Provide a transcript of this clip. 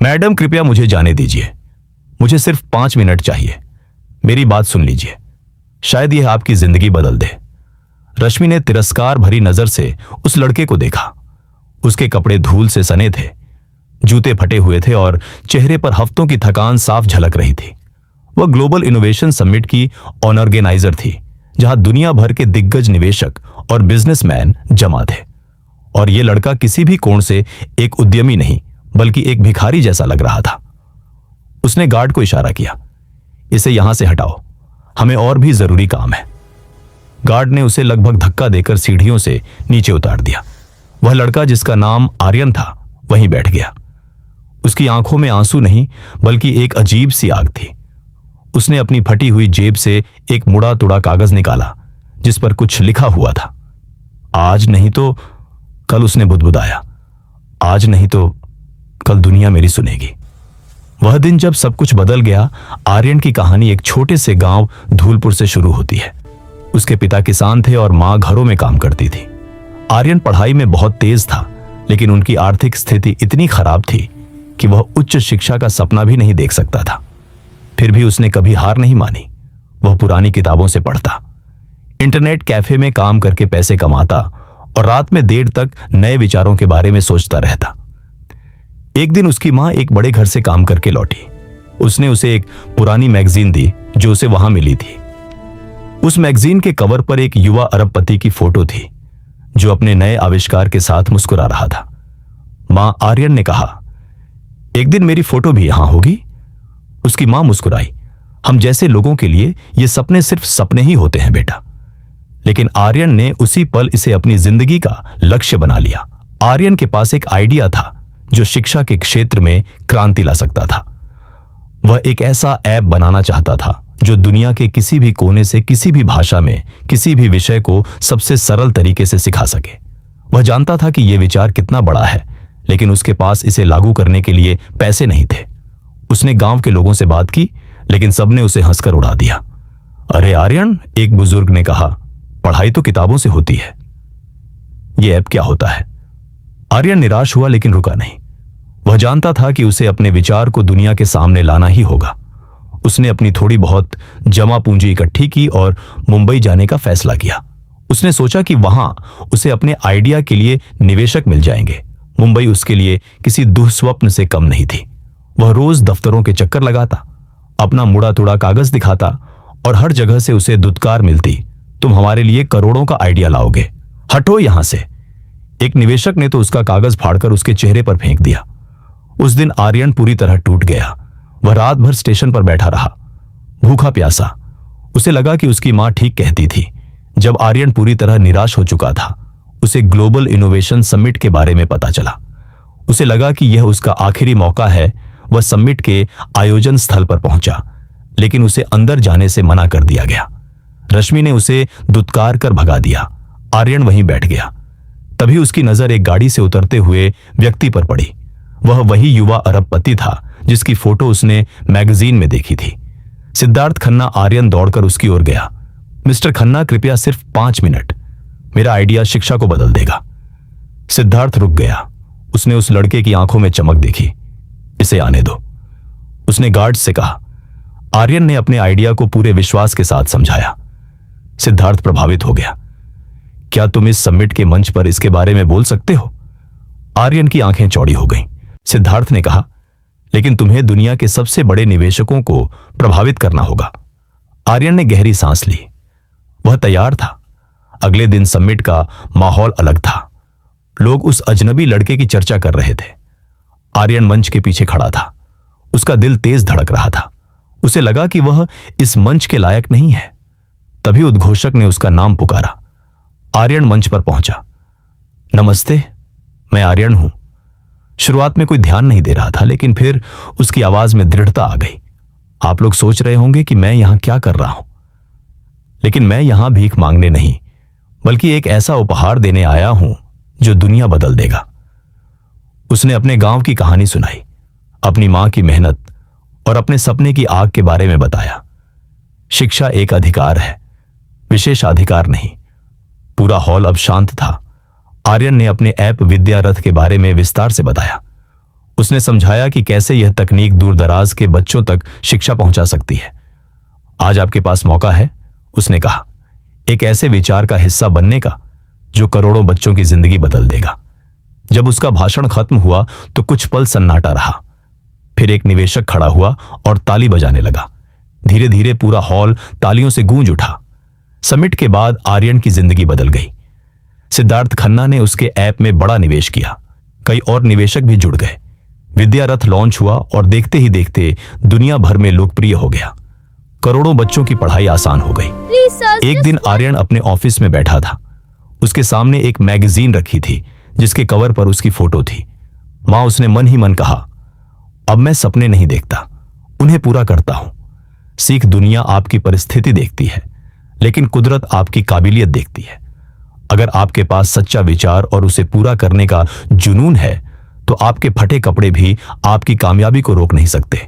Madam कृपया मुझे जाने दीजिए, मुझे सिर्फ 5 मिनट चाहिए। मेरी बात सुन लीजिए, शायद यह आपकी जिंदगी बदल दे। रश्मि ने तिरस्कार भरी नजर से उस लड़के को देखा। उसके कपड़े धूल से सने थे, जूते फटे हुए थे और चेहरे पर हफ्तों की थकान साफ झलक रही थी। वह ग्लोबल इनोवेशन समिट की ऑर्गेनाइजर थी, जहां दुनिया भर के दिग्गज निवेशक और बिजनेसमैन जमा थे। और यह लड़का किसी भी कोण से एक उद्यमी नहीं, बल्कि एक भिखारी जैसा लग रहा था। उसने गार्ड को इशारा किया, इसे यहां से हटाओ, हमें और भी जरूरी काम है। गार्ड ने उसे लगभग धक्का देकर सीढ़ियों से नीचे उतार दिया। वह लड़का जिसका नाम आर्यन था वहीं बैठ गया। उसकी आंखों में आंसू नहीं, बल्कि एक अजीब सी आग थी। उसने अपनी फटी हुई जेब से एक मुड़ा तुड़ा कागज निकाला, जिस पर कुछ लिखा हुआ था। आज नहीं तो कल, उसने बुदबुदाया। आज नहीं तो कल दुनिया मेरी सुनेगी। वह दिन जब सब कुछ बदल गया। आर्यन की कहानी एक छोटे से गांव धूलपुर से शुरू होती है। उसके पिता किसान थे और मां घरों में काम करती थी। आर्यन पढ़ाई में बहुत तेज था, लेकिन उनकी आर्थिक स्थिति इतनी खराब थी कि वह उच्च शिक्षा का सपना भी नहीं देख सकता था। फिर भी उसने कभी हार नहीं मानी। वह पुरानी किताबों से पढ़ता, इंटरनेट कैफे में काम करके पैसे कमाता और रात में देर तक नए विचारों के बारे में सोचता रहता। एक दिन उसकी मां एक बड़े घर से काम करके लौटी। उसने उसे एक पुरानी मैगजीन दी जो उसे वहां मिली थी। उस मैगजीन के कवर पर एक युवा अरबपति की फोटो थी, जो अपने नए आविष्कार के साथ मुस्कुरा रहा था। मां आर्यन ने कहा, एक दिन मेरी फोटो भी यहां होगी। उसकी मां मुस्कुराई। हम जैसे लोगों के लिए ये सपने सिर्फ सपने ही होते हैं बेटा। लेकिन आर्यन ने उसी पल इसे अपनी जिंदगी का लक्ष्य बना लिया। आर्यन के पास एक आइडिया था जो शिक्षा के क्षेत्र में क्रांति ला सकता था। वह एक ऐसा ऐप बनाना चाहता था जो दुनिया के किसी भी कोने से किसी भी भाषा में किसी भी विषय को सबसे सरल तरीके से सिखा सके। वह जानता था कि यह विचार कितना बड़ा है, लेकिन उसके पास इसे लागू करने के लिए पैसे नहीं थे। उसने गांव के लोगों से बात की, लेकिन सबने उसे हंसकर उड़ा दिया। अरे आर्यन, एक बुजुर्ग ने कहा, पढ़ाई तो किताबों से होती है, यह ऐप क्या होता है? आर्यन निराश हुआ, लेकिन रुका नहीं। वह जानता था कि उसे अपने विचार को दुनिया के सामने लाना ही होगा। उसने अपनी थोड़ी बहुत जमा पूंजी इकट्ठी की और मुंबई जाने का फैसला किया। उसने सोचा कि वहां उसे अपने आइडिया के लिए निवेशक मिल जाएंगे। मुंबई उसके लिए किसी दुःस्वप्न से कम नहीं थी। वह रोज दफ्तरों के चक्कर लगाता, अपना मुड़ा तुड़ा कागज दिखाता और हर जगह से उसे दुत्कार मिलती, तुम हमारे लिए करोड़ों का आइडिया लाओगे, हटो यहां से। एक निवेशक ने तो उसका कागज फाड़कर उसके चेहरे पर फेंक दिया। उस दिन आर्यन पूरी तरह टूट गया। वह रात भर स्टेशन पर बैठा रहा, भूखा प्यासा। उसे लगा कि उसकी मां ठीक कहती थी। जब आर्यन पूरी तरह निराश हो चुका था, उसे ग्लोबल इनोवेशन समिट के बारे में पता चला। उसे लगा कि यह उसका आखिरी मौका है। वह समिट के आयोजन स्थल पर पहुंचा, लेकिन उसे अंदर जाने से मना कर दिया गया। रश्मि ने उसे दुत्कार कर भगा दिया। आर्यन वहीं बैठ गया। तभी उसकी नजर एक गाड़ी से उतरते हुए व्यक्ति पर पड़ी। वह वही युवा अरबपति था जिसकी फोटो उसने मैगजीन में देखी थी। सिद्धार्थ खन्ना। आर्यन दौड़कर उसकी ओर गया। मिस्टर खन्ना, कृपया सिर्फ 5 मिनट, मेरा आइडिया शिक्षा को बदल देगा। सिद्धार्थ रुक गया। उसने उस लड़के की आंखों में चमक देखी। इसे आने दो, उसने गार्ड से कहा। आर्यन ने अपने आइडिया को पूरे विश्वास के साथ समझाया। सिद्धार्थ प्रभावित हो गया। क्या तुम इस समिट के मंच पर इसके बारे में बोल सकते हो? आर्यन की आंखें चौड़ी हो गईं। सिद्धार्थ ने कहा, लेकिन तुम्हें दुनिया के सबसे बड़े निवेशकों को प्रभावित करना होगा। आर्यन ने गहरी सांस ली। वह तैयार था। अगले दिन समिट का माहौल अलग था। लोग उस अजनबी लड़के की चर्चा कर रहे थे। आर्यन मंच के पीछे खड़ा था। उसका दिल तेज धड़क रहा था। उसे लगा कि वह इस मंच के लायक नहीं है। तभी उद्घोषक ने उसका नाम पुकारा। आर्यन मंच पर पहुंचा। नमस्ते, मैं आर्यन हूं। शुरुआत में कोई ध्यान नहीं दे रहा था, लेकिन फिर उसकी आवाज में दृढ़ता आ गई। आप लोग सोच रहे होंगे कि मैं यहां क्या कर रहा हूं, लेकिन मैं यहां भीख मांगने नहीं, बल्कि एक ऐसा उपहार देने आया हूं जो दुनिया बदल देगा। उसने अपने गांव की कहानी सुनाई, अपनी मां की मेहनत और अपने सपने की आग के बारे में बताया। शिक्षा एक अधिकार है, विशेषाधिकार नहीं। पूरा हॉल अब शांत था। आर्यन ने अपने ऐप विद्या रथ के बारे में विस्तार से बताया। उसने समझाया कि कैसे यह तकनीक दूरदराज के बच्चों तक शिक्षा पहुंचा सकती है। आज आपके पास मौका है, उसने कहा, एक ऐसे विचार का हिस्सा बनने का जो करोड़ों बच्चों की जिंदगी बदल देगा। जब उसका भाषण खत्म हुआ तो कुछ पल सन्नाटा रहा। फिर एक निवेशक खड़ा हुआ और ताली बजाने लगा। धीरे धीरे पूरा हॉल तालियों से गूंज उठा। समिट के बाद आर्यन की जिंदगी बदल गई। सिद्धार्थ खन्ना ने उसके ऐप में बड़ा निवेश किया। कई और निवेशक भी जुड़ गए। विद्या रथ लॉन्च हुआ और देखते ही देखते दुनिया भर में लोकप्रिय हो गया। करोड़ों बच्चों की पढ़ाई आसान हो गई। एक दिन आर्यन अपने ऑफिस में बैठा था। उसके सामने एक मैगजीन रखी थी जिसके कवर पर उसकी फोटो थी। मां, उसने मन ही मन कहा, अब मैं सपने नहीं देखता, उन्हें पूरा करता हूं। सीख दुनिया आपकी परिस्थिति देखती है, लेकिन कुदरत आपकी काबिलियत देखती है। अगर आपके पास सच्चा विचार और उसे पूरा करने का जुनून है तो आपके फटे कपड़े भी आपकी कामयाबी को रोक नहीं सकते।